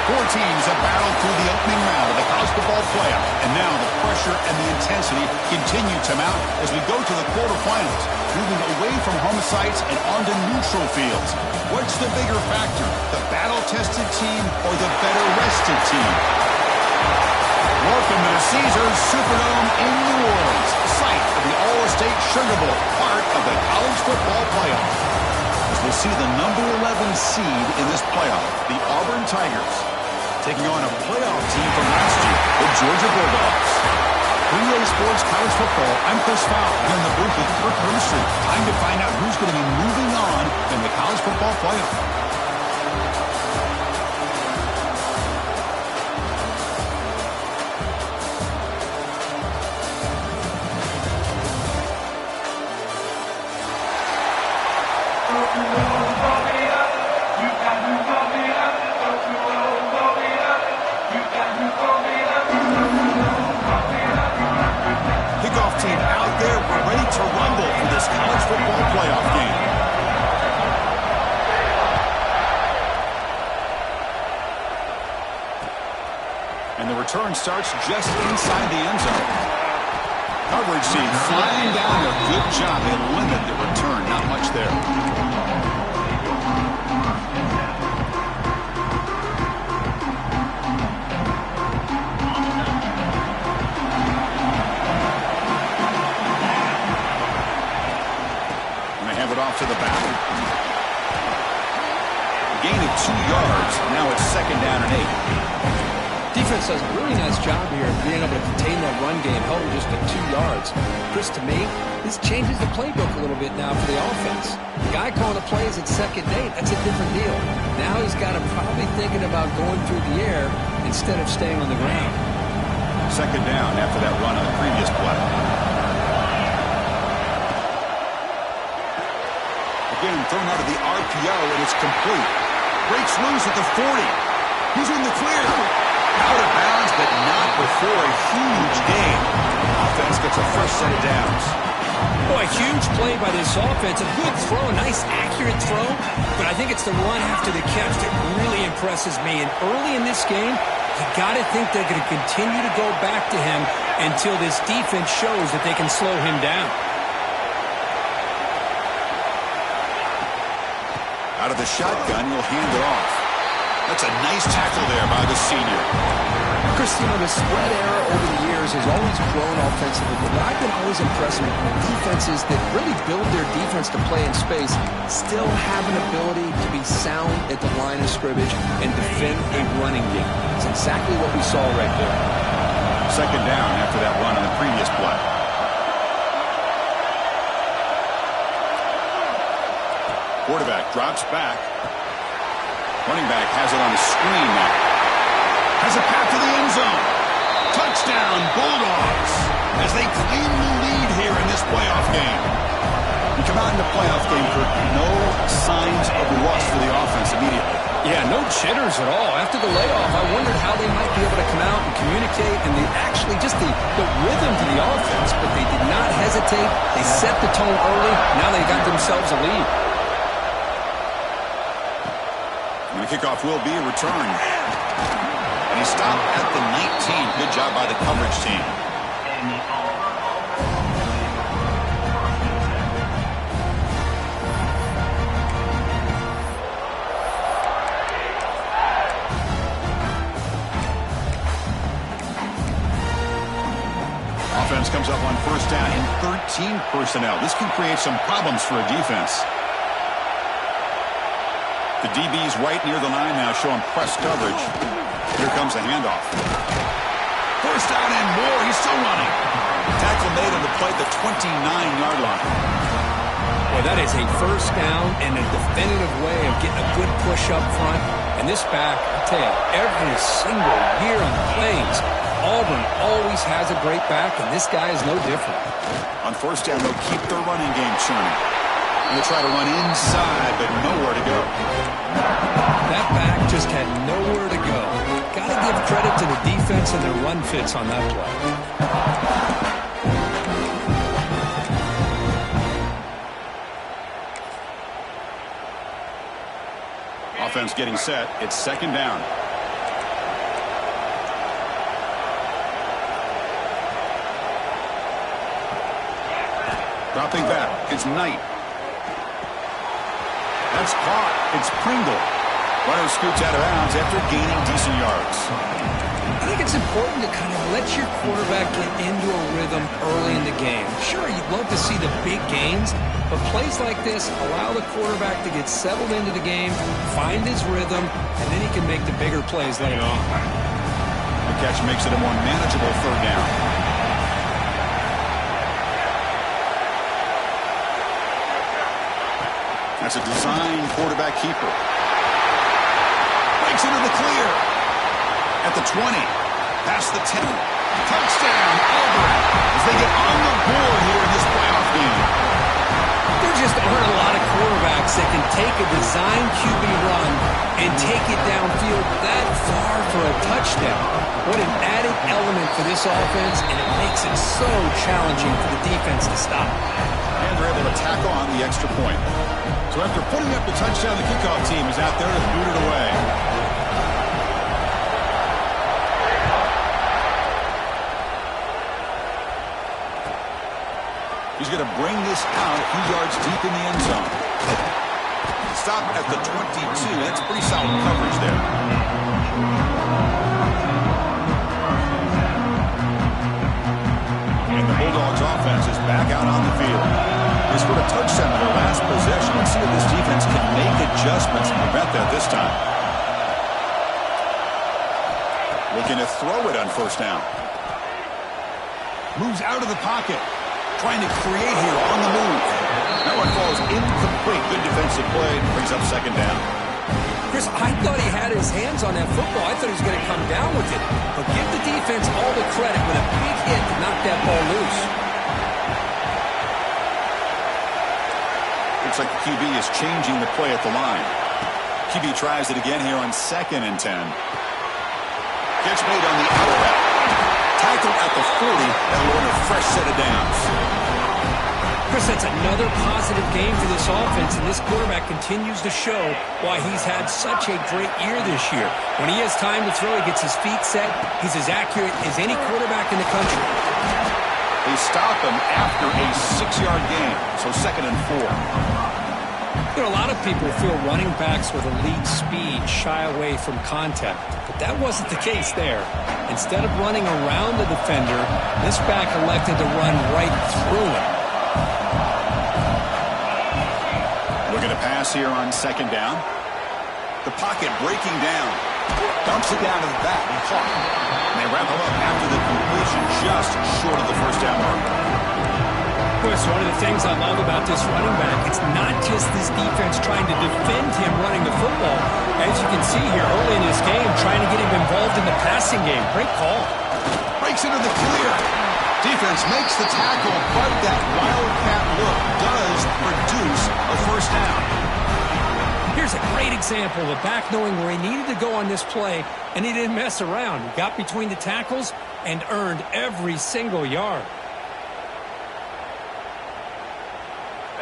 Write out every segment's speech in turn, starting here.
Four teams have battled through the opening round of the college football playoff, and now the pressure and the intensity continue to mount as we go to the quarterfinals, moving away from home sites and onto neutral fields. What's the bigger factor, the battle-tested team or the better-rested team? Welcome to the Caesars Superdome in New Orleans, site of the All-State Sugar Bowl, part of the college football playoff. As we'll see the number 11 seed in this playoff, the Auburn Tigers, taking on a playoff team from last year, the Georgia Bulldogs. 3A Sports College Football, I'm Chris Fowl, here in the booth with Kirk Herbstreit. Time to find out who's going to be moving on in the college football playoff. Kickoff team out there, ready to rumble for this college football playoff game. And the return starts just inside the end zone. Coverage team flying down a good job. They limit the return, not much there. Off to the back. Gain of 2 yards. Now it's second down and 8. Defense does a really nice job here of being able to contain that run game, held just at 2 yards. Chris, to me, this changes the playbook a little bit now for the offense. The guy calling the plays at second and 8, that's a different deal. Now he's got him probably thinking about going through the air instead of staying on the ground. Second down after that run on the previous play. Again, thrown out of the RPO, and it's complete. Breaks loose at the 40. He's in the clear. Out of bounds, but not before a huge gain. Offense gets a fresh set of downs. Boy, huge play by this offense. A good throw, a nice accurate throw. But I think it's the run after the catch that really impresses me. And early in this game, you got to think they're going to continue to go back to him until this defense shows that they can slow him down. Out of the shotgun, he'll hand it off. That's a nice tackle there by the senior. Chris, the spread error over the years has always grown offensively, but I've been always impressed with defenses that really build their defense to play in space, still have an ability to be sound at the line of scrimmage and defend a running game. It's exactly what we saw right there. Second down after that run on the previous play. Quarterback drops back. Running back has it on the screen now. Has a path to the end zone. Touchdown, Bulldogs, as they claim the lead here in this playoff game. You come out in the playoff game, Kirk, no signs of rust for the offense immediately. Yeah, no jitters at all. After the layoff, I wondered how they might be able to come out and communicate, and they actually just the rhythm to the offense, but they did not hesitate. They set the tone early. Now they got themselves a lead. And the kickoff will be returned. And he stopped at the 19. Good job by the coverage team. Offense comes up on first down in 13 personnel. This can create some problems for a defense. The DB's right near the line now, showing press coverage. Here comes a handoff. First down and more. He's still running. Tackle made on the play at the 29-yard line. Well, that is a first down and a definitive way of getting a good push up front. And this back, I tell you, every single year on the plays, Auburn always has a great back, and this guy is no different. On first down, they'll keep their running game churning. And they'll try to run inside, but nowhere to go. That back just had nowhere to go. Got to give credit to the defense and their run fits on that play. Offense getting set. It's second down. Dropping back. It's Knight. That's caught. It's Pringle. Runner scoots out of bounds after gaining decent yards. I think it's important to kind of let your quarterback get into a rhythm early in the game. Sure, you'd love to see the big gains, but plays like this allow the quarterback to get settled into the game, find his rhythm, and then he can make the bigger plays later on. The catch makes it a more manageable third down. That's a design quarterback keeper. Breaks into the clear. At the 20. Past the 10. Touchdown, Auburn, as they get on the board here in this playoff game. There just aren't a lot of quarterbacks that can take a design QB run and take it downfield that far for a touchdown. What an added element for this offense, and it makes it so challenging for the defense to stop. And they're able to tack on the extra point. So after putting up the touchdown, the kickoff team is out there to boot it away. He's going to bring this out a few yards deep in the end zone. Stop at the 22. That's pretty solid coverage there. And the Bulldogs offense is back out on the field. They scored a touchdown on their last possession. Let's see if this defense can make adjustments and prevent that this time. Looking to throw it on first down. Moves out of the pocket. Trying to create here on the move. That one falls incomplete. Good defensive play. Brings up second down. Chris, I thought he had his hands on that football. I thought he was going to come down with it. But give the defense all the credit with a big hit to knock that ball loose. Looks like the QB is changing the play at the line. QB tries it again here on 2nd and 10. Catch made on the out route. Tackle at the 40. That'll earn a fresh set of downs. Chris, that's another positive game for this offense, and this quarterback continues to show why he's had such a great year this year. When he has time to throw, he gets his feet set. He's as accurate as any quarterback in the country. They stop him after a 6-yard gain, so 2nd and 4. You know, a lot of people feel running backs with elite speed shy away from contact, but that wasn't the case there. Instead of running around the defender, this back elected to run right through him. Looking to pass here on 2nd down. The pocket breaking down. Dumps it down to the back and caught. And they wrap him up after the completion just short of the first down mark. Well, Chris, one of the things I love about this running back, it's not just this defense trying to defend him running the football. As you can see here early in this game, trying to get him involved in the passing game. Great call. Breaks into the clear. Defense makes the tackle, but that wildcat look does produce a first down. Here's a great example of a back knowing where he needed to go on this play, and he didn't mess around. He got between the tackles and earned every single yard.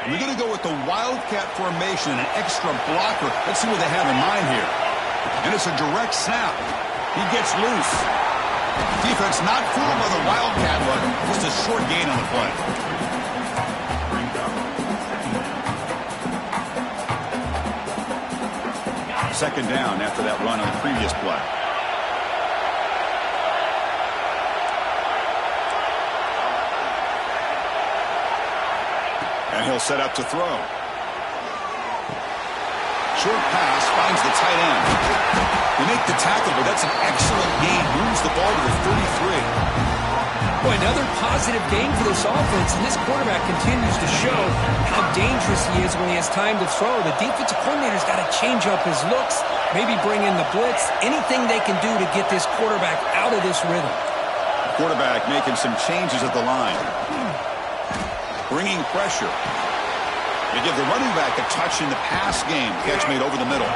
We're going to go with the wildcat formation and an extra blocker. Let's see what they have in mind here. And it's a direct snap. He gets loose. Defense not fooled by the wildcat look. Just a short gain on the play. Second down after that run on the previous play. And he'll set up to throw. Short pass finds the tight end. They make the tackle, but that's an excellent gain. Moves the ball to the 33. Boy, another positive game for this offense, and this quarterback continues to show how dangerous he is when he has time to throw. The defensive coordinator's got to change up his looks, maybe bring in the blitz, anything they can do to get this quarterback out of this rhythm. Quarterback making some changes at the line. Bringing pressure. They give the running back a touch in the pass game. Catch made over the middle.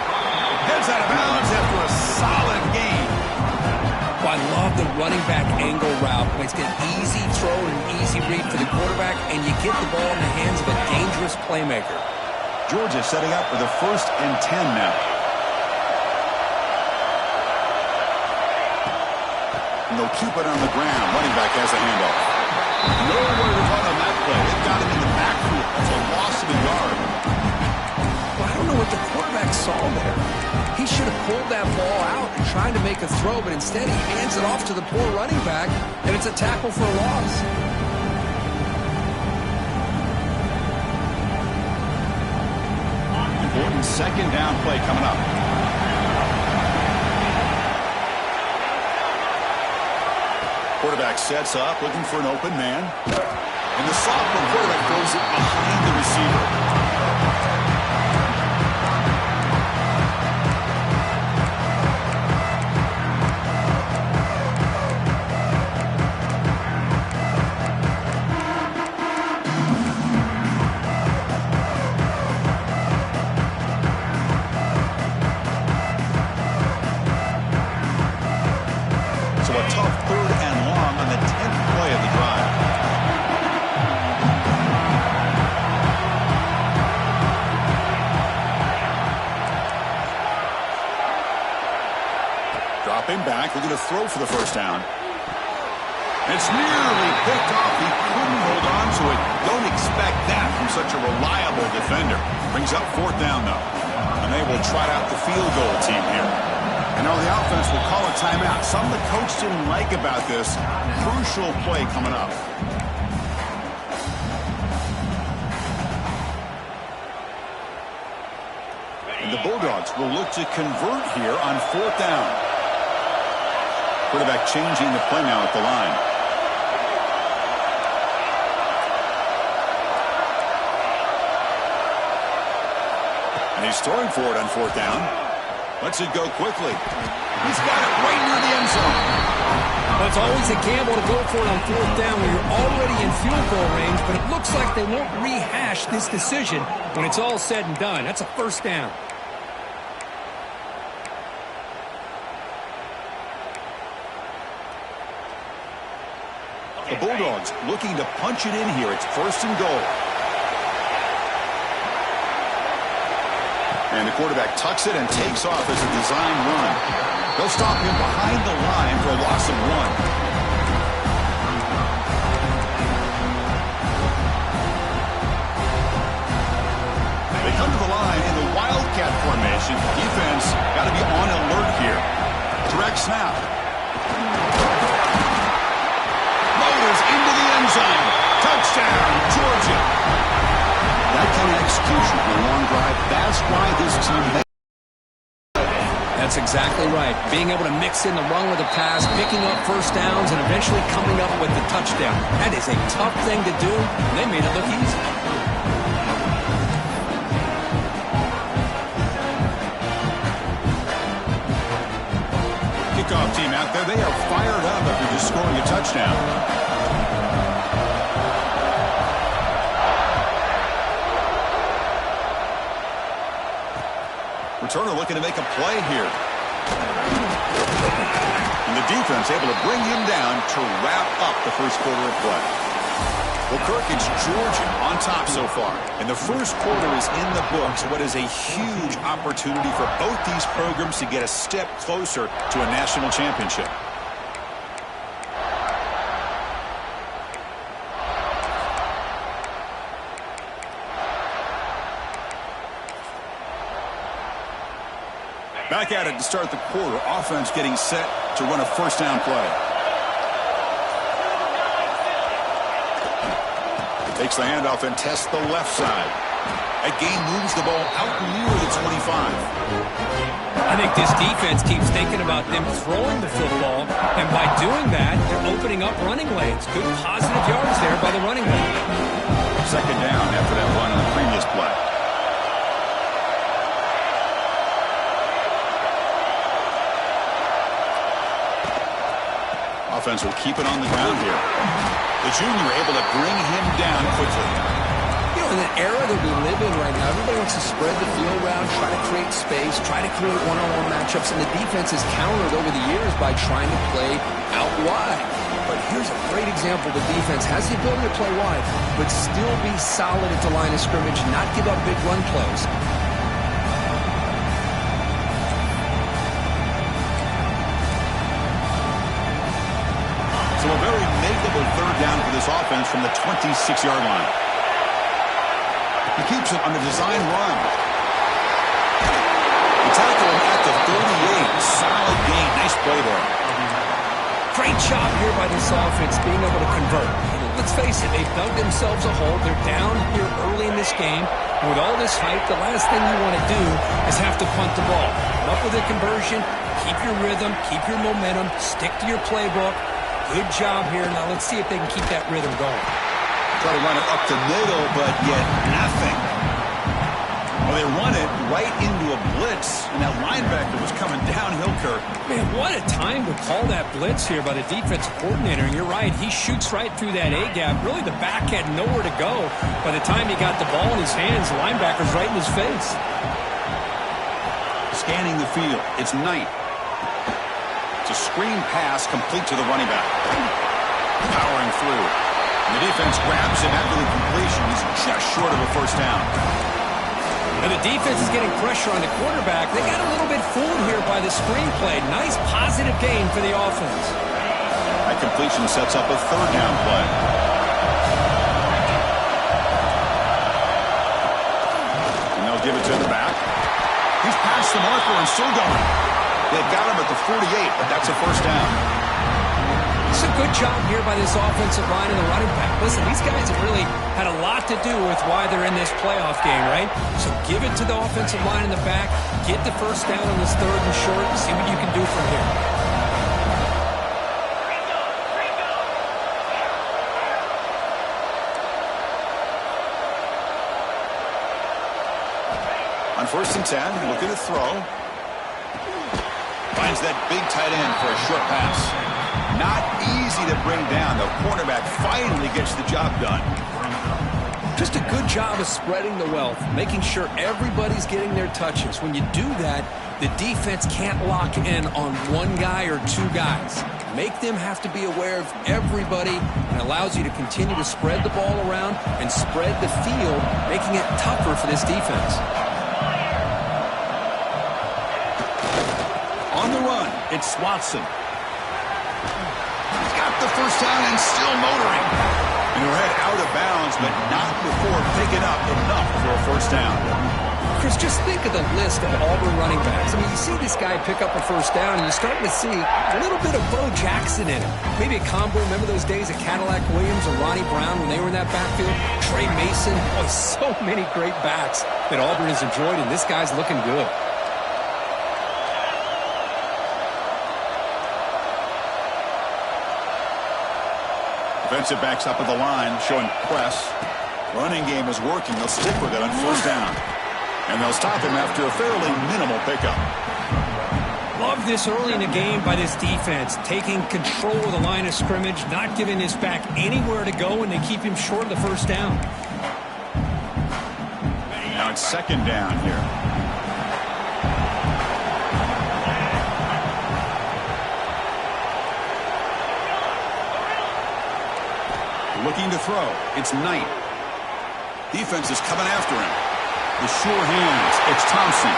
Heads out of bounds after a solid gain. Well, I love the running back angle route. It's an easy throw and an easy read for the quarterback, and you get the ball in the hands of a dangerous playmaker. Georgia setting up for the 1st and 10 now. And they'll keep it on the ground. Running back has a handoff. Nowhere to run on that play. They've got him in the backfield. It's a loss of a yard. Well, I don't know what the quarterback saw there. He should have pulled that ball out and tried to make a throw, but instead he hands it off to the poor running back, and it's a tackle for a loss. Important second down play coming up. Quarterback sets up, looking for an open man. And the sophomore quarterback throws it behind the receiver. So a tough 3rd and long on the 10th play of the drive. Dropping back, looking to throw for the first down. It's nearly picked off. He couldn't hold on to it. Don't expect that from such a reliable defender. Brings up 4th down, though. And they will trot out the field goal team here. And now the offense will call a timeout. Something the coach didn't like about this. Crucial play coming up. And the Bulldogs will look to convert here on 4th down. Quarterback changing the play now at the line. And he's throwing for it on 4th down. Lets it go quickly. He's got it right near the end zone. Well, it's always a gamble to go for it on 4th down when you're already in field goal range, but it looks like they won't rehash this decision when it's all said and done. That's a first down. The Bulldogs looking to punch it in here. It's 1st and goal. And the quarterback tucks it and takes off as a design run. They'll stop him behind the line for a loss of 1. They come to the line in the wildcat formation. Defense got to be on alert here. Direct snap. Motors into the end zone. Touchdown, Georgia. That kind of execution on a long drive, that's why this team... That's That's exactly right. Being able to mix in the run with the pass, picking up first downs, and eventually coming up with the touchdown. That is a tough thing to do, and they made it look easy. Kickoff team out there. They are fired up after just scoring a touchdown. Returner looking to make a play here. And the defense able to bring him down to wrap up the first quarter of play. Well, Kirk, it's Georgia on top so far. And the first quarter is in the books. What is a huge opportunity for both these programs to get a step closer to a national championship. Back at it to start the quarter. Offense getting set to run a first down play. Takes the handoff and tests the left side. That gain moves the ball out near the 25. I think this defense keeps thinking about them throwing the football, and by doing that, they're opening up running lanes. Good positive yards there by the running back. Second down after that run on the previous play. Offense will keep it on the ground here. The junior able to bring him down quickly. You know, in the era that we live in right now, everybody wants to spread the field around, try to create space, try to create one-on-one matchups, and the defense has countered over the years by trying to play out wide. But here's a great example. The defense has the ability to play wide, but still be solid at the line of scrimmage, not give up big run plays. So a very makeable third down for this offense from the 26-yard line. He keeps it on the design run. They tackle him at the 38. Solid gain. Nice play there. Great job here by this offense being able to convert. Let's face it, they've dug themselves a hole. They're down here early in this game. And with all this hype, the last thing you want to do is have to punt the ball. Come up with a conversion, keep your rhythm, keep your momentum, stick to your playbook. Good job here. Now let's see if they can keep that rhythm going. Try to run it up the middle, but yet nothing. Well, they run it right into a blitz, and that linebacker was coming downhill, Kirk. Man, what a time to call that blitz here by the defensive coordinator. And you're right, he shoots right through that A-gap. Really, the back had nowhere to go. By the time he got the ball in his hands, the linebacker's right in his face. Scanning the field. It's Knight. A screen pass complete to the running back. Powering through. And the defense grabs him after the completion. He's just short of a first down. And the defense is getting pressure on the quarterback. They got a little bit fooled here by the screen play. Nice positive gain for the offense. That completion sets up a third down play. And they'll give it to the back. He's past the marker and still going. They've got him at the 48, but that's a first down. It's a good job here by this offensive line and the running back. Listen, these guys have really had a lot to do with why they're in this playoff game, right? So give it to the offensive line in the back, get the first down on this third and short, and see what you can do from here. On 1st and 10, looking to throw. Finds that big tight end for a short pass. Not easy to bring down. The cornerback finally gets the job done. Just a good job of spreading the wealth, making sure everybody's getting their touches. When you do that, the defense can't lock in on one guy or two guys. Make them have to be aware of everybody, and allows you to continue to spread the ball around and spread the field, making it tougher for this defense. On the run, it's Watson. He's got the first down and still motoring. And he'll head out of bounds, but not before picking up enough for a first down. Chris, just think of the list of Auburn running backs. I mean, you see this guy pick up a first down, and you're starting to see a little bit of Bo Jackson in him. Maybe a combo. Remember those days of Cadillac Williams or Ronnie Brown when they were in that backfield? Trey Mason. Oh, so many great backs that Auburn has enjoyed, and this guy's looking good. Defensive backs up at the line, showing press. Running game is working. They'll stick with it on first down. And they'll stop him after a fairly minimal pickup. Love this early in the game by this defense, taking control of the line of scrimmage, not giving this back anywhere to go, and they keep him short of the first down. Now it's second down here. Looking to throw. It's Knight. Defense is coming after him. The sure hands. It's Thompson.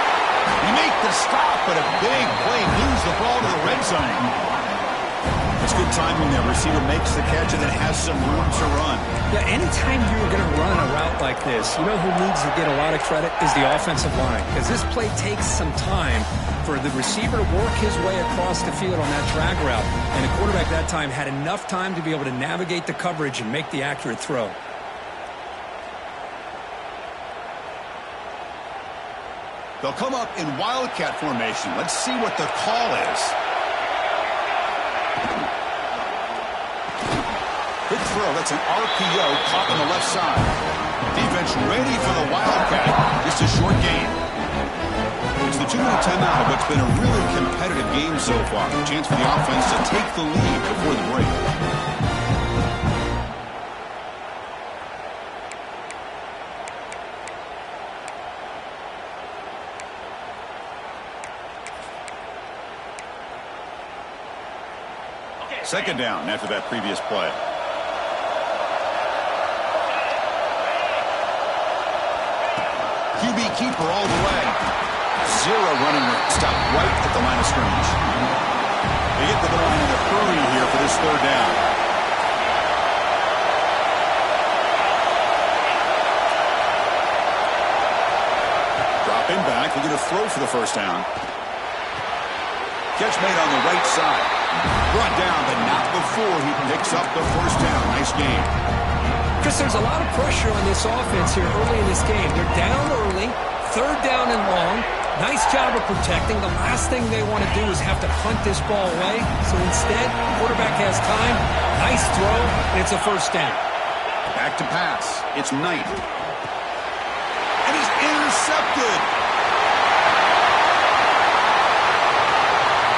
He make the stop, but a big play moves the ball to the red zone. It's good timing there. Receiver makes the catch and then has some room to run. Yeah, anytime you're going to run a route like this, you know who needs to get a lot of credit is the offensive line. Because this play takes some time for the receiver to work his way across the field on that drag route. And the quarterback that time had enough time to be able to navigate the coverage and make the accurate throw. They'll come up in Wildcat formation. Let's see what the call is. Good throw. That's an RPO caught on the left side. Defense ready for the Wildcat. Just a short gain. It's the 2-minute timeout of what's been a really competitive game so far. A chance for the offense to take the lead before the break. Second down after that previous play. QB keeper all the way. Zero running room. Stop right at the line of scrimmage. They get to the line in a hurry here for this third down. Dropping back. They're going to throw for the first down. Catch made on the right side. Brought down, but not before he picks up the first down. Nice game. Chris, there's a lot of pressure on this offense here early in this game. They're down early, third down and long. Nice job of protecting. The last thing they want to do is have to punt this ball away. So instead, quarterback has time. Nice throw, and it's a first down. Back to pass. It's Knight. And he's intercepted.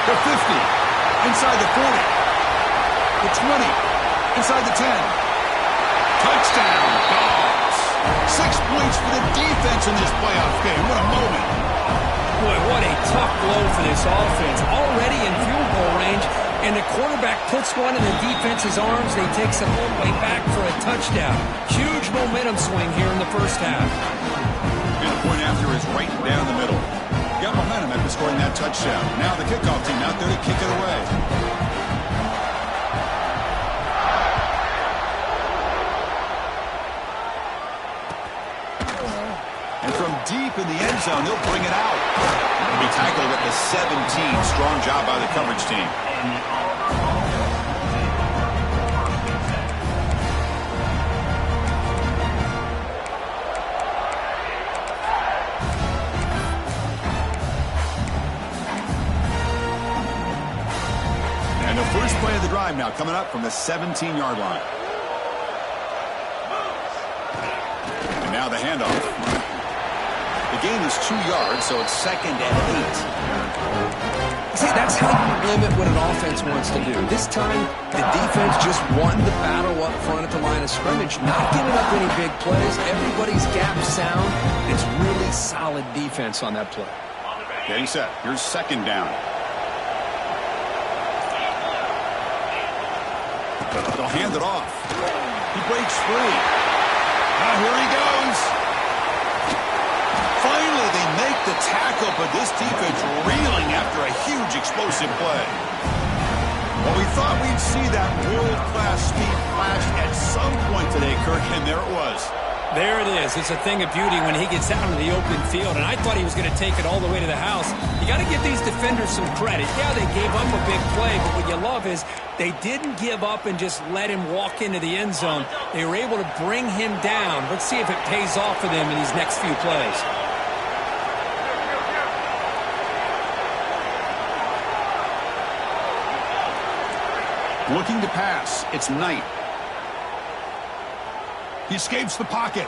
The 50. Inside the 40. The 20. Inside the 10. Touchdown, Dogs. 6 points for the defense in this playoff game. What a moment. Boy, what a tough blow for this offense. Already in field goal range, and the quarterback puts one in the defense's arms. They take some all the way back for a touchdown. Huge momentum swing here in the first half. And the point after is right down the middle. Got momentum after scoring that touchdown. Now the kickoff team out there to kick it away. And from deep in the end zone, they'll bring it out. He'll be tackled at the 17. Strong job by the coverage team. And the first play of the drive now coming up from the 17-yard line. And now the handoff. The gain is 2 yards, so it's second and 8. See, that's how you limit what an offense wants to do. This time, the defense just won the battle up front at the line of scrimmage, not giving up any big plays. Everybody's gap sound. It's really solid defense on that play. Getting set. Here's second down. They'll hand it off. He breaks free. Now here he goes. Finally, they make the tackle, but this defense reeling after a huge explosive play. Well, we thought we'd see that world-class speed flash at some point today, Kirk, and there it was. There it is. It's a thing of beauty when he gets out into the open field, and I thought he was going to take it all the way to the house. You got to give these defenders some credit. Yeah, they gave up a big play, but what you love is they didn't give up and just let him walk into the end zone. They were able to bring him down. Let's see if it pays off for them in these next few plays. Looking to pass. It's Knight. He escapes the pocket.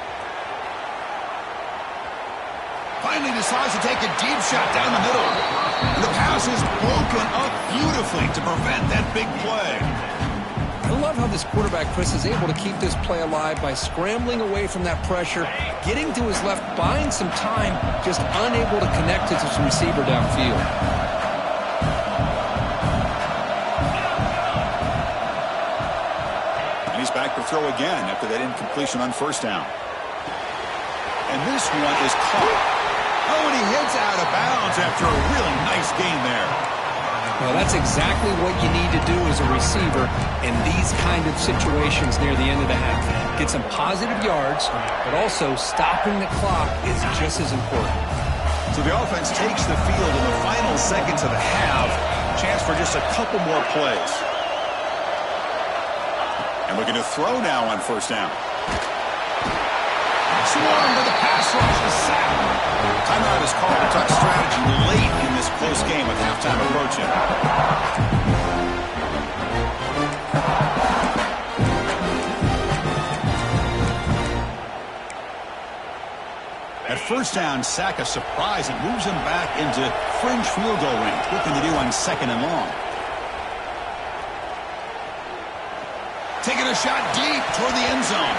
Finally decides to take a deep shot down the middle. And the pass is broken up beautifully to prevent that big play. I love how this quarterback, Chris, is able to keep this play alive by scrambling away from that pressure, getting to his left, buying some time, just unable to connect to his receiver downfield. And he's back to throw again after that incompletion on first down. And this one is caught. Oh, and he hits out of bounds after a really nice gain there. Well, that's exactly what you need to do as a receiver in these kind of situations near the end of the half. Get some positive yards, but also stopping the clock is just as important. So the offense takes the field in the final seconds of the half. Chance for just a couple more plays. And looking to throw now on first down. Swarmed by the pass rush, the sack. Timeout is called to talk strategy late in this close game with halftime approaching. At first down, sack a surprise and moves him back into fringe field goal range, looking to do on second and long. Taking a shot deep toward the end zone.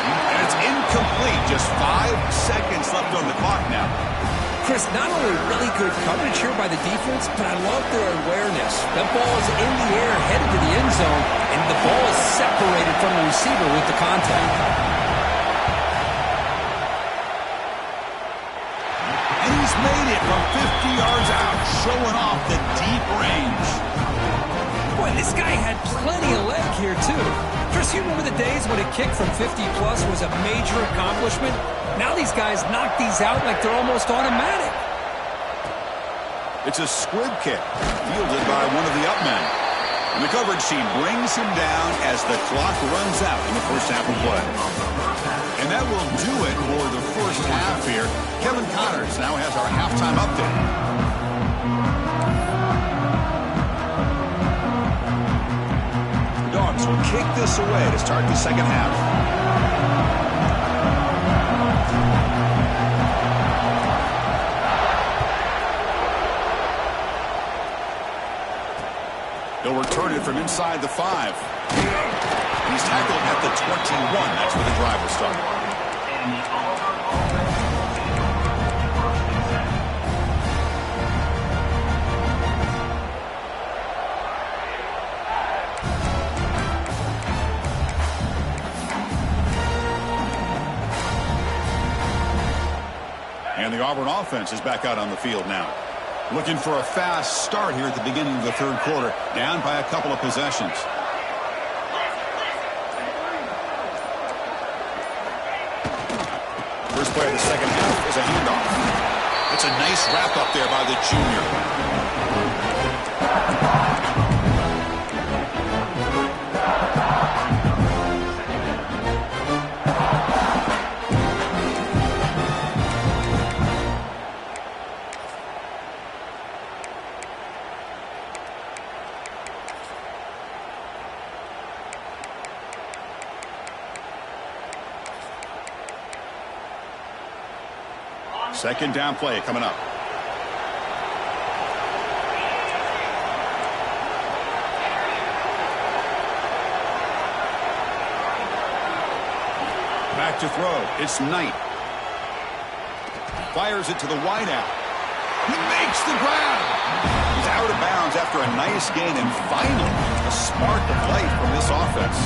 And it's incomplete. Just 5 seconds left on the clock now. Chris, not only really good coverage here by the defense, but I love their awareness. That ball is in the air, headed to the end zone, and the ball is separated from the receiver with the contact. And he's made it from 50 yards out, showing off the deep range. Boy, this guy had plenty of leg here, too. Chris, you remember the days when a kick from 50-plus was a major accomplishment? Now these guys knock these out like they're almost automatic. It's a squib kick, fielded by one of the up men. And the coverage team brings him down as the clock runs out in the first half of play. And that will do it for the first half here. Kevin Connors now has our halftime update. Will kick this away to start the second half. He'll return it from inside the 5. He's tackled at the 21. That's where the drive will start. And the Auburn offense is back out on the field now. Looking for a fast start here at the beginning of the third quarter. Down by a couple of possessions. First play of the second half is a handoff. It's a nice wrap up there by the junior. Second down play coming up. Back to throw. It's Knight. Fires it to the wideout. He makes the grab. He's out of bounds after a nice gain, and finally a spark of life from this offense.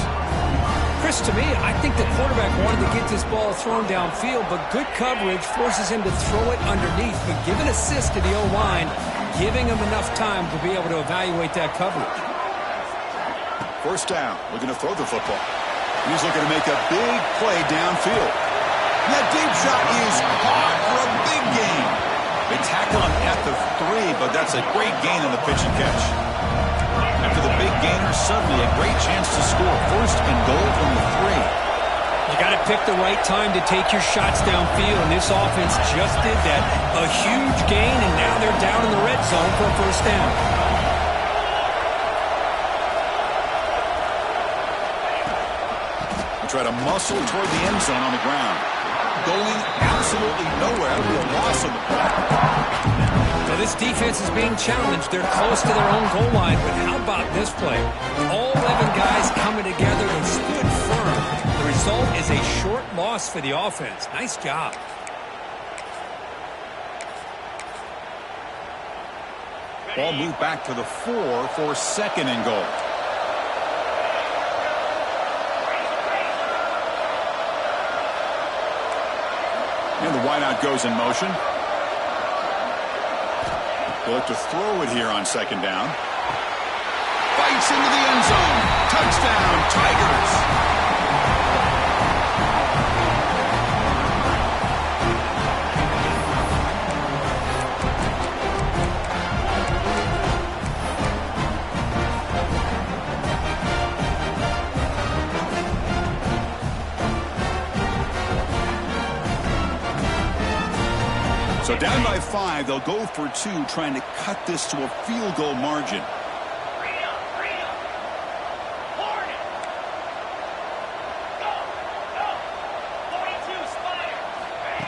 Chris, to me, I think the quarterback wanted to get this ball thrown downfield, but good coverage forces him to throw it underneath. But give an assist to the O-line, giving him enough time to be able to evaluate that coverage. First down, looking to throw the football. He's looking to make a big play downfield. And that deep shot is caught for a big gain. They tackle him at the 3, but that's a great gain in the pitch and catch. After the big gainer, suddenly a great chance to score. First and goal from the 3. You got to pick the right time to take your shots downfield, and this offense just did that. A huge gain, and now they're down in the red zone for a first down. try to muscle toward the end zone on the ground. Going absolutely nowhere. That'll be a loss on the play. So this defense is being challenged. They're close to their own goal line, but how about this play? All 11 guys coming together and stood firm. The result is a short loss for the offense. Nice job. Ball moved back to the 4 for second and goal. And the wideout goes in motion. They'll look to throw it here on second down. Fights into the end zone. Touchdown, Tigers. So down by 5, they'll go for 2, trying to cut this to a field goal margin.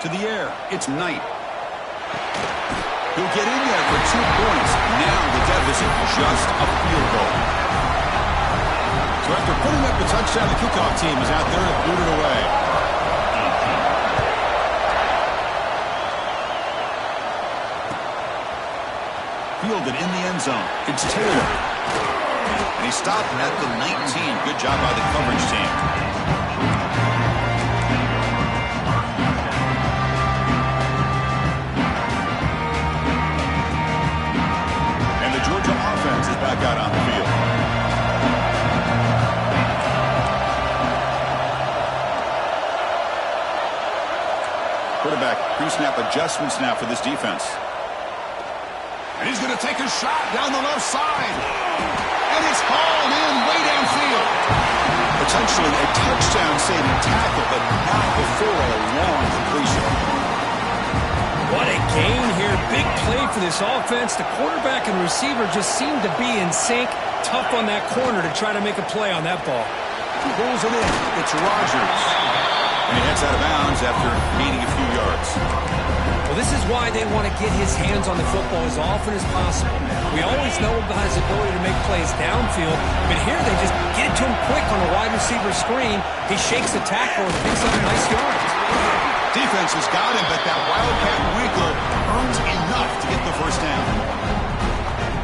To the air, it's Knight. He'll get in there for 2 points. Now the deficit just a field goal. So after putting up the touchdown, the kickoff team is out there to boot it away. Fielded in the end zone. It's Taylor. And he stopped at the 19. Good job by the coverage team. And the Georgia offense is back out on the field. Quarterback pre-snap adjustments now for this defense. And he's going to take a shot down the left side. And it's hauled in way downfield. Potentially a touchdown-saving tackle, but not before a long completion. What a gain here. Big play for this offense. The quarterback and receiver just seem to be in sync. Tough on that corner to try to make a play on that ball. He pulls it in. It's Rodgers. And he heads out of bounds after gaining a few yards. Well, this is why they want to get his hands on the football as often as possible. We always know about his ability to make plays downfield, but here they just get it to him quick on a wide receiver screen. He shakes the tackle and picks up nice yards. Defense has got him, but that wildcat wrinkle earns enough to get the first down.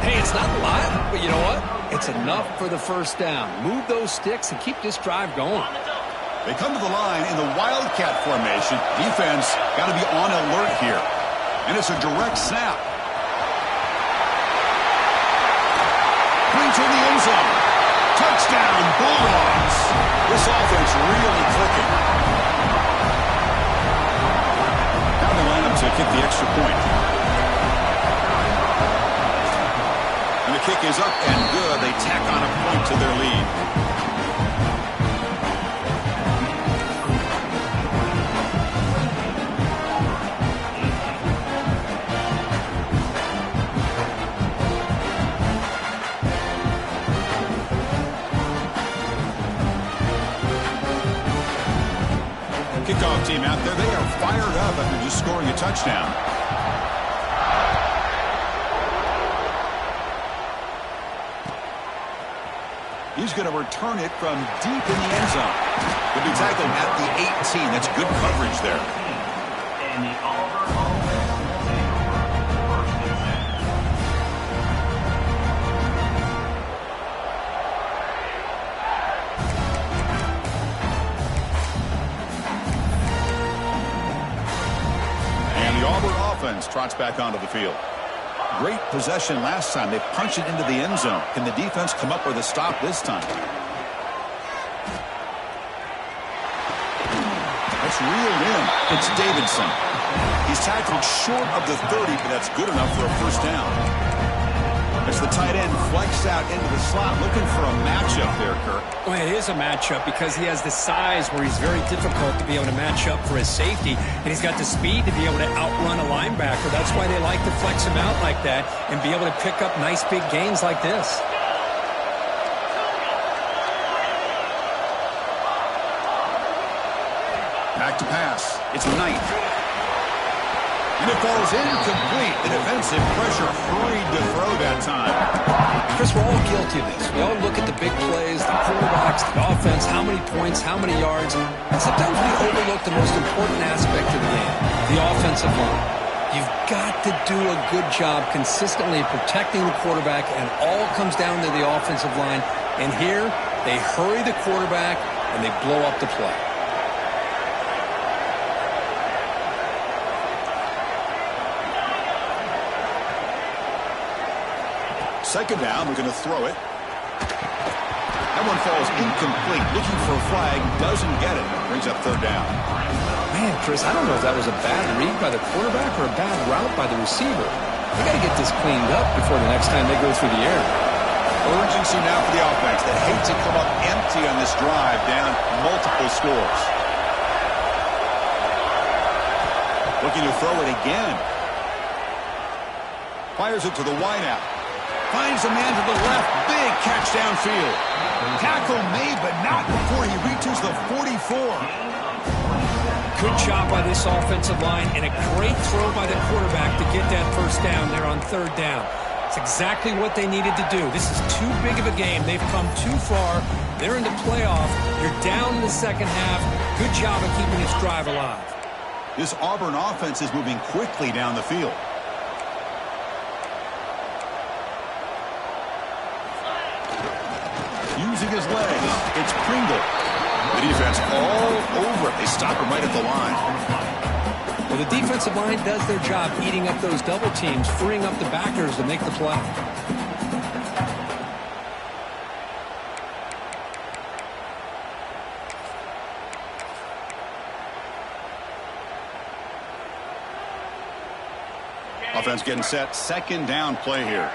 Hey, it's not a lot, but you know what? It's enough for the first down. Move those sticks and keep this drive going. They come to the line in the wildcat formation. Defense got to be on alert here. And it's a direct snap. Clean to the end zone. Touchdown, Bulldogs. This offense really clicking. Now they line up to kick the extra point. And the kick is up and good. They tack on a point to their lead. Kickoff team out there. They are fired up after just scoring a touchdown. He's going to return it from deep in the end zone. He'll be tackled at the 18. That's good coverage there. Trots back onto the field. Great possession last time. They punch it into the end zone. Can the defense come up with a stop this time? That's reeled in. It's Davidson. He's tackled short of the 30, but that's good enough for a first down. As the tight end flexed out into the slot, looking for a matchup there, Kirk. Well, it is a matchup because he has the size where he's very difficult to be able to match up for his safety, and he's got the speed to be able to outrun a linebacker. That's why they like to flex him out like that and be able to pick up nice big gains like this. Back to pass. It's Knight. And it falls incomplete. The defensive pressure hurried to throw that time. Chris, we're all guilty of this. We all look at the big plays, the quarterbacks, the offense, how many points, how many yards. And sometimes we overlook the most important aspect of the game, the offensive line. You've got to do a good job consistently protecting the quarterback, and all comes down to the offensive line. And here, they hurry the quarterback, and they blow up the play. Second down, we're going to throw it. That one falls incomplete. Looking for a flag, doesn't get it. Brings up third down. Man, Chris, I don't know if that was a bad read by the quarterback or a bad route by the receiver. They got to get this cleaned up before the next time they go through the air. Urgency now for the offense that hate to come up empty on this drive, down multiple scores. Looking to throw it again. Fires it to the wideout. Finds a man to the left. Big catch downfield. Tackle made, but not before he reaches the 44. Good job by this offensive line, and a great throw by the quarterback to get that first down there on third down. It's exactly what they needed to do. This is too big of a game. They've come too far. They're in the playoff. You're down in the second half. Good job of keeping this drive alive. This Auburn offense is moving quickly down the field. Using his legs, it's Pringle. The defense all over it. They stop him right at the line. Well, the defensive line does their job eating up those double teams, freeing up the backers to make the play. Offense getting set. Second down play here.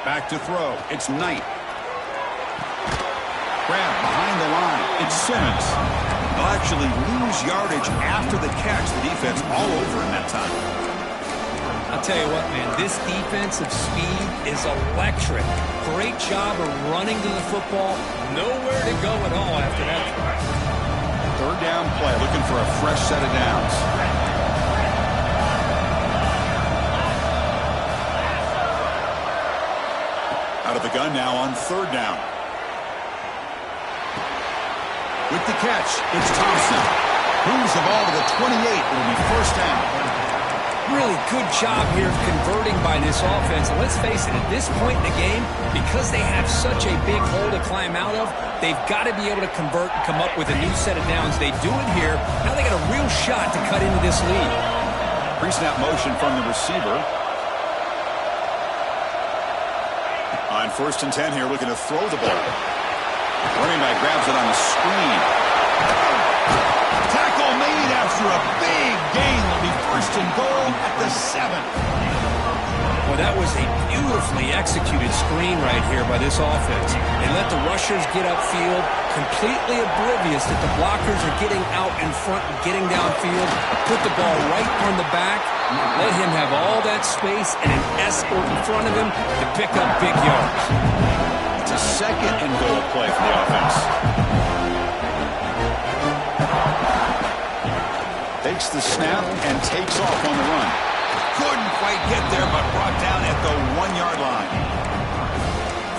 Back to throw. It's Knight. Grab behind the line. It's Simmons. They'll actually lose yardage after the catch. The defense all over in that time. I'll tell you what, man, this defensive speed is electric. Great job of running to the football. Nowhere to go at all after that try. Third down play. Looking for a fresh set of downs. Out of the gun now on third down. With the catch, it's Thompson. Moves the ball to the 28. It'll be first down. Really good job here of converting by this offense. And let's face it, at this point in the game, because they have such a big hole to climb out of, they've got to be able to convert and come up with a new set of downs. They do it here. Now they got a real shot to cut into this lead. Pre-snap motion from the receiver. On 1st and 10 here, looking to throw the ball. Running back grabs it on the screen. Tackle made after a big gain. Will be 1st and goal at the 7. Well, that was a beautifully executed screen right here by this offense. They let the rushers get upfield, completely oblivious that the blockers are getting out in front and getting downfield. Put the ball right on the back. Let him have all that space and an escort in front of him to pick up big yards. It's a 2nd and goal play for the offense. Takes the snap and takes off on the run. Couldn't quite get there, but brought down at the 1-yard line.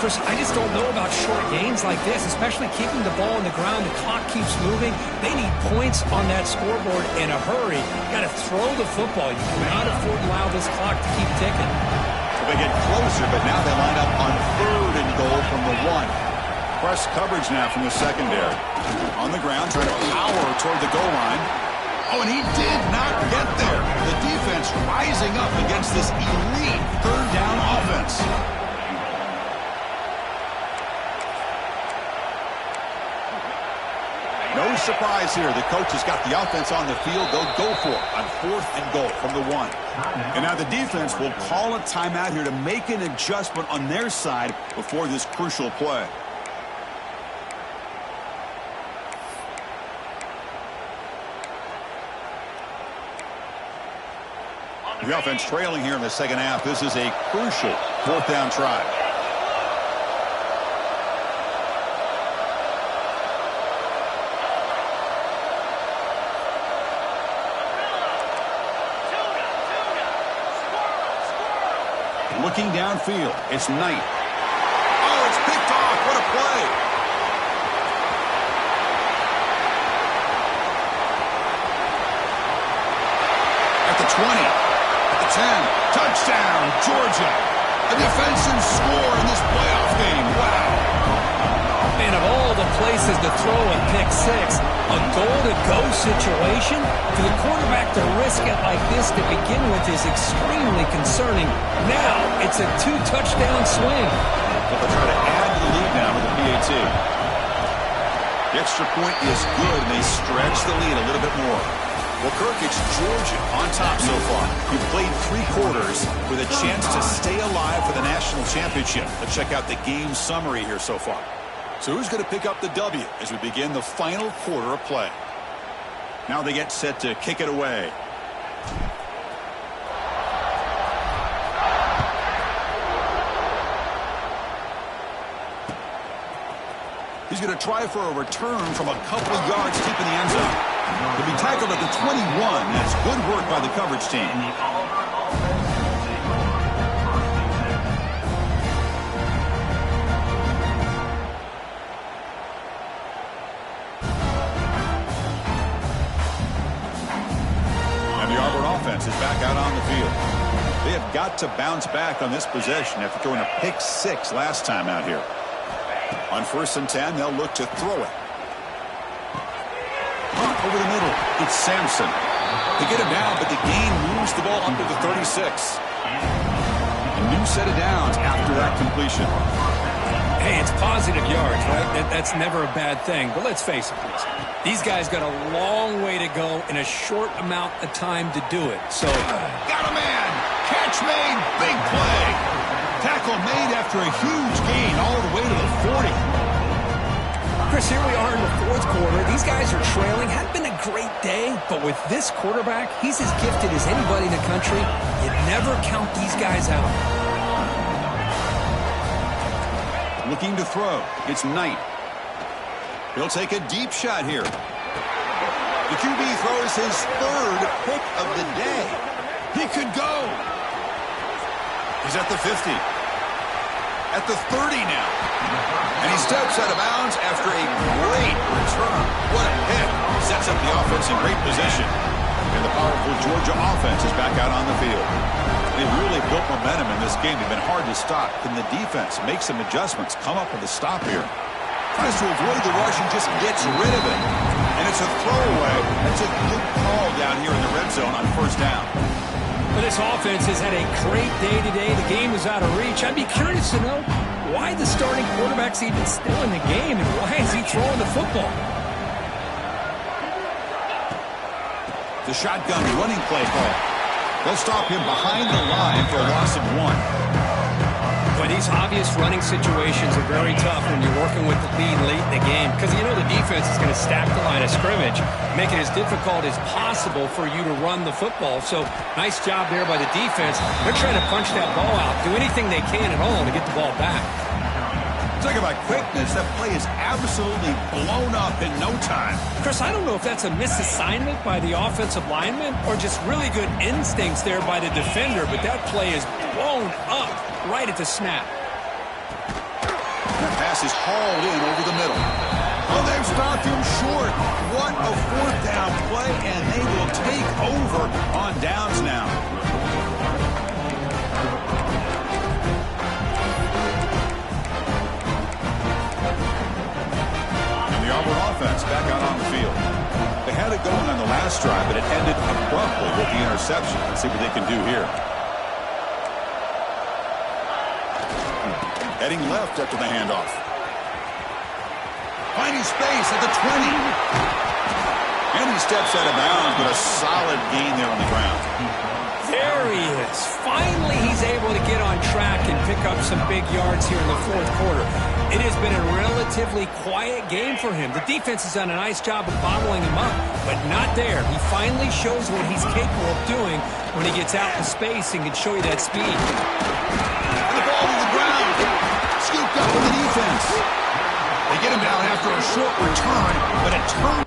Chris, I just don't know about short gains like this, especially keeping the ball on the ground. The clock keeps moving. They need points on that scoreboard in a hurry. Got to throw the football. You cannot afford to allow this clock to keep ticking. They get closer, but now they line up on 3rd and goal from the 1. Press coverage now from the secondary. On the ground, trying to power toward the goal line. Oh, and he did not get there. The defense rising up against this elite 3rd down offense. No surprise here. The coach has got the offense on the field. They'll go for it on 4th and goal from the 1. And now the defense will call a timeout here to make an adjustment on their side before this crucial play. The offense trailing here in the second half. This is a crucial 4th down try. Looking downfield, it's Knight. Oh, it's picked off. What a play. At the 20, at the 10, touchdown, Georgia. A defensive score in this playoff game. Wow. Man, of all the places to throw a pick six, a goal-to-go situation, for the quarterback to risk it like this to begin with is extremely concerning. Now, it's a 2-touchdown swing. They'll try to add to the lead now with the PAT. The extra point is good, and they stretch the lead a little bit more. Well, Kirk, it's Georgia on top so far. You've played 3 quarters with a chance to stay alive for the national championship. Let's check out the game summary here so far. So who's going to pick up the W as we begin the final quarter of play? Now they get set to kick it away. He's going to try for a return from a couple of yards deep in the end zone. He'll be tackled at the 21. That's good work by the coverage team. Is back out on the field. They have got to bounce back on this possession after throwing a pick 6 last time out here. On 1st and 10, they'll look to throw it. Over the middle, it's Sampson. They get him down, but the gain moves the ball up to the 36. A new set of downs after that completion. Hey, it's positive yards, right? That's never a bad thing. But let's face it, please. These guys got a long way to go in a short amount of time to do it. So, got a man. Catch made. Big play. Tackle made after a huge gain all the way to the 40. Chris, here we are in the 4th quarter. These guys are trailing. Hadn't been a great day, but with this quarterback, he's as gifted as anybody in the country. You never count these guys out. Looking to throw. It's Knight. He'll take a deep shot here. The QB throws his 3rd pick of the day. He could go. He's at the 50. At the 30 now. And he steps out of bounds after a great return. What a hit. Sets up the offense in great position. And the powerful Georgia offense is back out on the field. They've really built momentum in this game. They've been hard to stop. Can the defense make some adjustments? Come up with a stop here. Tries to avoid the rush and just gets rid of it. And it's a throwaway. That's a good call down here in the red zone on 1st down. Well, this offense has had a great day today. The game is out of reach. I'd be curious to know why the starting quarterback's even still in the game and why is he throwing the football? The shotgun running play call. They'll stop him behind the line for a loss of 1. But these obvious running situations are very tough when you're working with the lead late in the game because you know the defense is going to stack the line of scrimmage, make it as difficult as possible for you to run the football. So nice job there by the defense. They're trying to punch that ball out, do anything they can at all to get the ball back. Talk about quickness. That play is absolutely blown up in no time. Chris, I don't know if that's a misassignment by the offensive lineman or just really good instincts there by the defender, but that play is blown up right at the snap. That pass is hauled in over the middle. Oh, they've stopped him short. What a 4th down play, and they will take over on downs now. The Auburn offense back out on the field. They had it going on the last drive, but it ended abruptly with the interception. Let's see what they can do here. Heading left after the handoff. Finding space at the 20. And he steps out of bounds, but a solid gain there on the ground. There he is. Finally, he's able to get on track and pick up some big yards here in the 4th quarter. It has been a relatively quiet game for him. The defense has done a nice job of bottling him up, but not there. He finally shows what he's capable of doing when he gets out in space and can show you that speed. And the ball to the ground. Scooped up with the defense. They get him down after a short return, but it turned.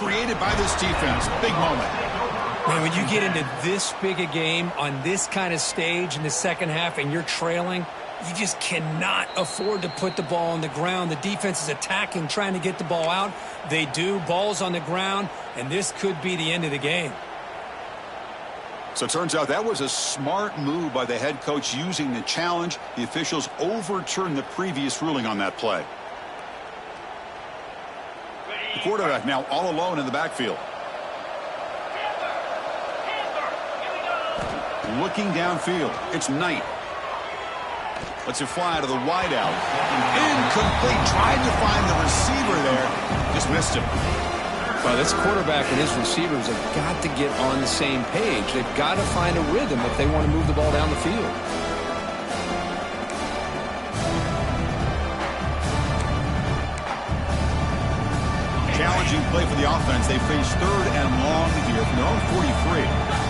created by this defense. Big moment. Man, when you get into this big a game on this kind of stage in the second half and you're trailing, you just cannot afford to put the ball on the ground. The defense is attacking, trying to get the ball out. They do. Ball's on the ground, and this could be the end of the game. So it turns out that was a smart move by the head coach using the challenge. The officials overturned the previous ruling on that play. The quarterback now all alone in the backfield. Looking downfield. It's Knight. Lets it fly to the wideout. Incomplete. Tried to find the receiver there. Just missed him. Well, this quarterback and his receivers have got to get on the same page. They've got to find a rhythm if they want to move the ball down the field. Challenging play for the offense. They face 3rd and long here from their own 43.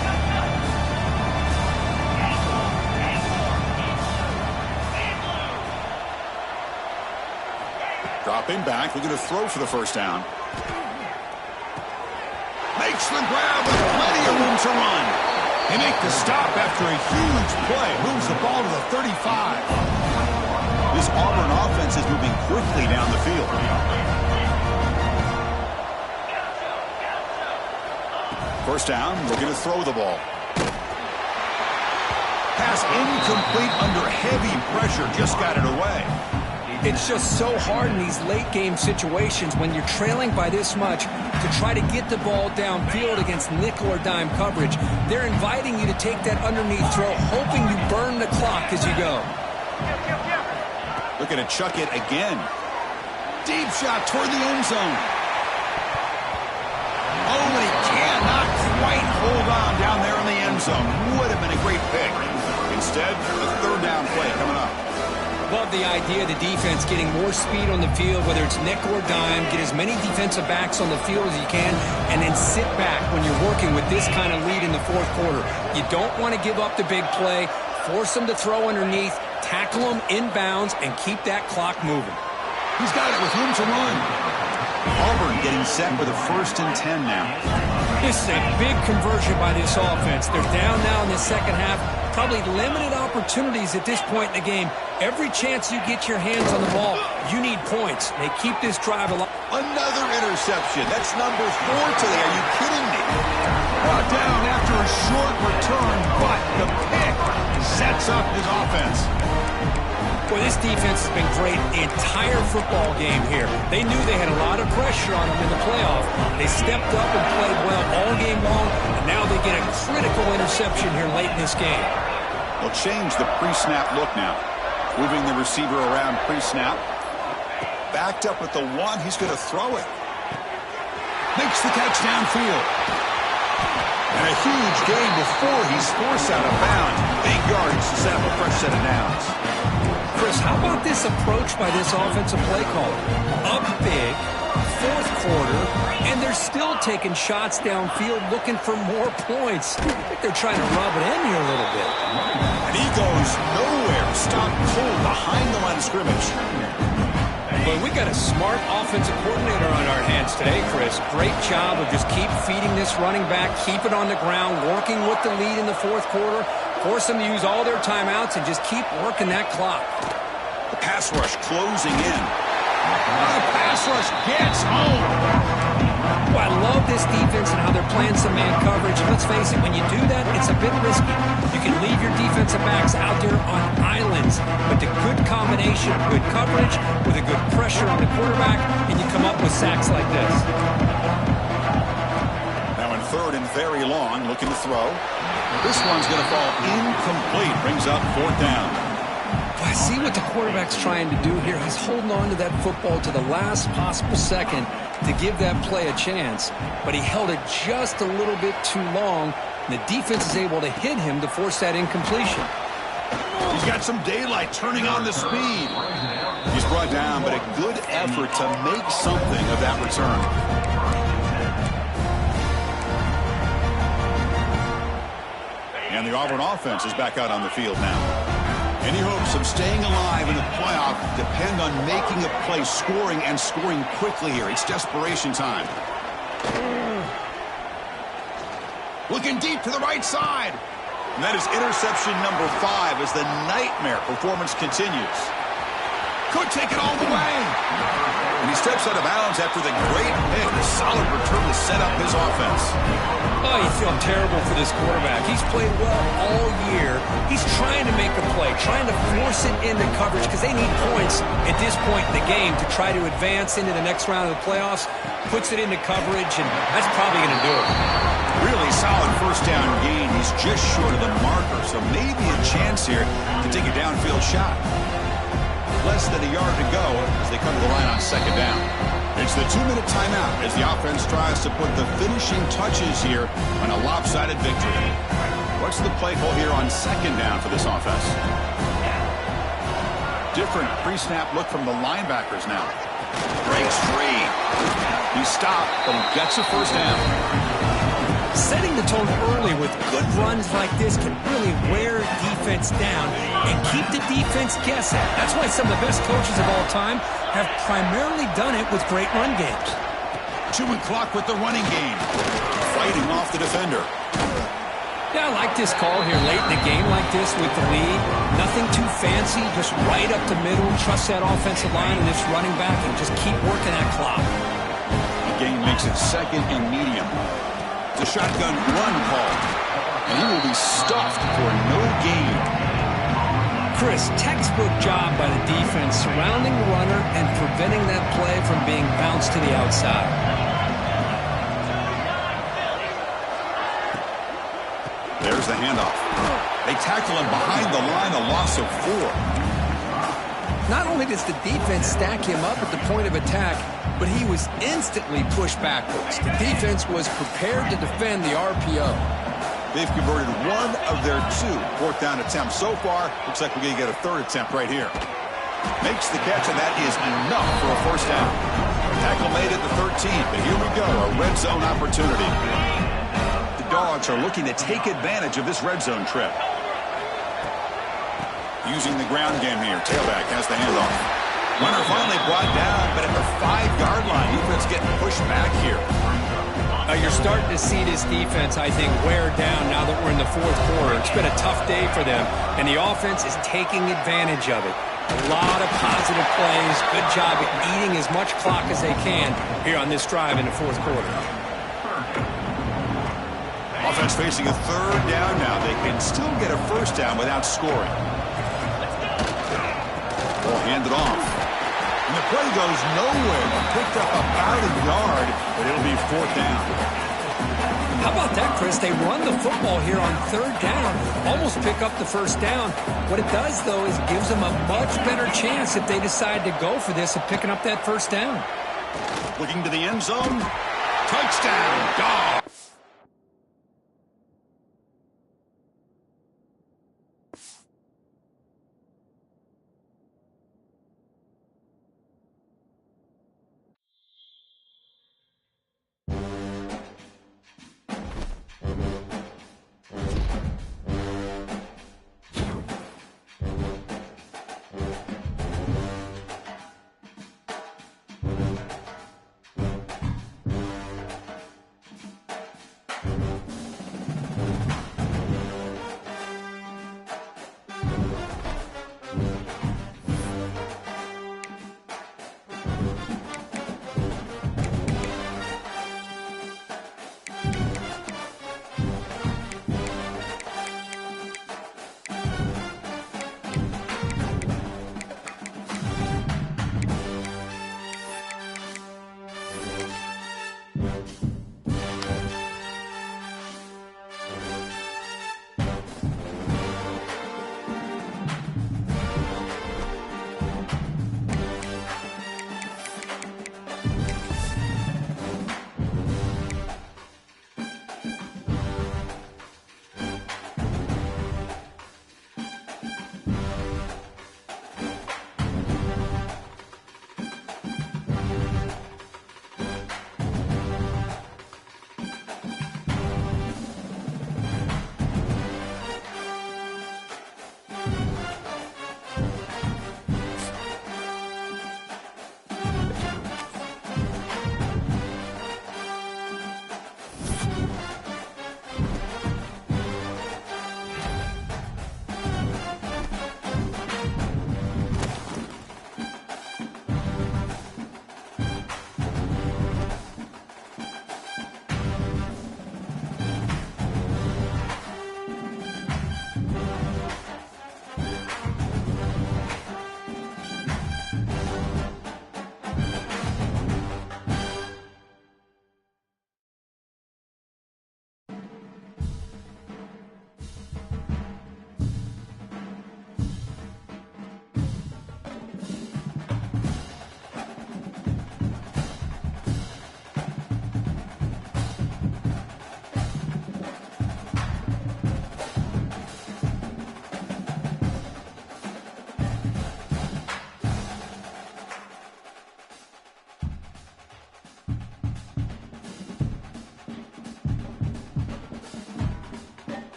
Dropping back, looking to throw for the first down. Makes the grab with plenty of room to run. They make the stop after a huge play. Moves the ball to the 35. This Auburn offense is moving quickly down the field. First down, looking to throw the ball. Pass incomplete under heavy pressure, just got it away. It's just so hard in these late-game situations when you're trailing by this much to try to get the ball downfield against nickel or dime coverage. They're inviting you to take that underneath throw, hoping you burn the clock as you go. Looking to chuck it again. Deep shot toward the end zone. Oh, and he cannot quite hold on down there in the end zone. Would have been a great pick. Instead, a 3rd down play coming up. Love the idea of the defense getting more speed on the field, whether it's nickel or dime, get as many defensive backs on the field as you can, and then sit back when you're working with this kind of lead in the 4th quarter. You don't want to give up the big play, force them to throw underneath, tackle them inbounds, and keep that clock moving. He's got it with room to run. Auburn getting set with a 1st and 10 now. This is a big conversion by this offense. They're down now in the second half. Probably limited opportunities at this point in the game. Every chance you get your hands on the ball, you need points. They keep this drive alive. Another interception. That's number 4 today. Are you kidding me? Brought down after a short return, but the pick sets up his offense. Boy, this defense has been great the entire football game here. They knew they had a lot of pressure on them in the playoff. They stepped up and played well all game long, and now they get a critical interception here late in this game. They'll change the pre-snap look now. Moving the receiver around pre-snap. Backed up at the 1. He's going to throw it. Makes the catch downfield. And a huge gain before he's forced out of bounds. Big yards to set up a fresh set of downs. Chris, how about this approach by this offensive play caller? Up big, 4th quarter, and they're still taking shots downfield looking for more points. I think they're trying to rub it in here a little bit. And he goes nowhere. Stopped cold behind the line of scrimmage. But we got a smart offensive coordinator on our hands today, Chris. Great job of just keep feeding this running back, keep it on the ground, working with the lead in the 4th quarter, force them to use all their timeouts, and just keep working that clock. The pass rush closing in. The pass rush gets home. Oh, I love this defense and how they're playing some man coverage. Let's face it, when you do that, it's a bit risky. You can leave your defensive backs out there on islands, but the good combination of good coverage with a good pressure on the quarterback, and you come up with sacks like this. Now in 3rd and very long, looking to throw. This one's going to fall incomplete. Brings up 4th down. I see what the quarterback's trying to do here. He's holding on to that football to the last possible second to give that play a chance, but he held it just a little bit too long, and the defense is able to hit him to force that incompletion. He's got some daylight turning on the speed. He's brought down, but a good effort to make something of that return. And the Auburn offense is back out on the field now. Any hopes of staying alive in the playoff depend on making a play, scoring, and scoring quickly here. It's desperation time. Looking deep to the right side. And that is interception number 5 as the nightmare performance continues. Could take it all the way. And he steps out of bounds after the great hit. A solid return to set up his offense. Oh, you feel terrible for this quarterback. He's played well all year. He's trying to make a play, trying to force it into coverage because they need points at this point in the game to try to advance into the next round of the playoffs. Puts it into coverage, and that's probably going to do it. Really solid first down gain. He's just short of the marker, so maybe a chance here to take a downfield shot. Less than a yard to go as they come to the line on second down. It's the 2-minute timeout as the offense tries to put the finishing touches here on a lopsided victory. What's the play call here on second down for this offense? Different pre-snap look from the linebackers now. Breaks free. He stopped, but he gets a first down. Setting the tone early with good runs like this can really wear defense down and keep the defense guessing. That's why some of the best coaches of all time have primarily done it with great run games. Chewing clock with the running game. Fighting off the defender. Yeah, I like this call here late in the game like this with the lead. Nothing too fancy, just right up the middle. Trust that offensive line and this running back and just keep working that clock. The game makes it second and medium. It's a shotgun run call, and he will be stuffed for no gain. Chris, textbook job by the defense surrounding the runner and preventing that play from being bounced to the outside. There's the handoff. They tackle him behind the line, a loss of 4. Not only does the defense stack him up at the point of attack, but he was instantly pushed backwards. The defense was prepared to defend the RPO. They've converted 1 of their 2 fourth down attempts so far. Looks like we're going to get a third attempt right here. Makes the catch, and that is enough for a first down. Tackle made at the 13, but here we go, a red zone opportunity. The Dogs are looking to take advantage of this red zone trip. Using the ground game here. Tailback has the handoff. Runner finally brought down, but at the 5-yard line, defense getting pushed back here. You're starting to see this defense, I think, wear down now that we're in the fourth quarter. It's been a tough day for them, and the offense is taking advantage of it. A lot of positive plays. Good job at eating as much clock as they can here on this drive in the fourth quarter. Offense facing a third down now. They can still get a first down without scoring. Ball handed off. And the play goes nowhere. Picked up about a yard, but it'll be fourth down. How about that, Chris? They run the football here on third down, almost pick up the first down. What it does, though, is gives them a much better chance if they decide to go for this of picking up that first down. Looking to the end zone. Touchdown, Dog.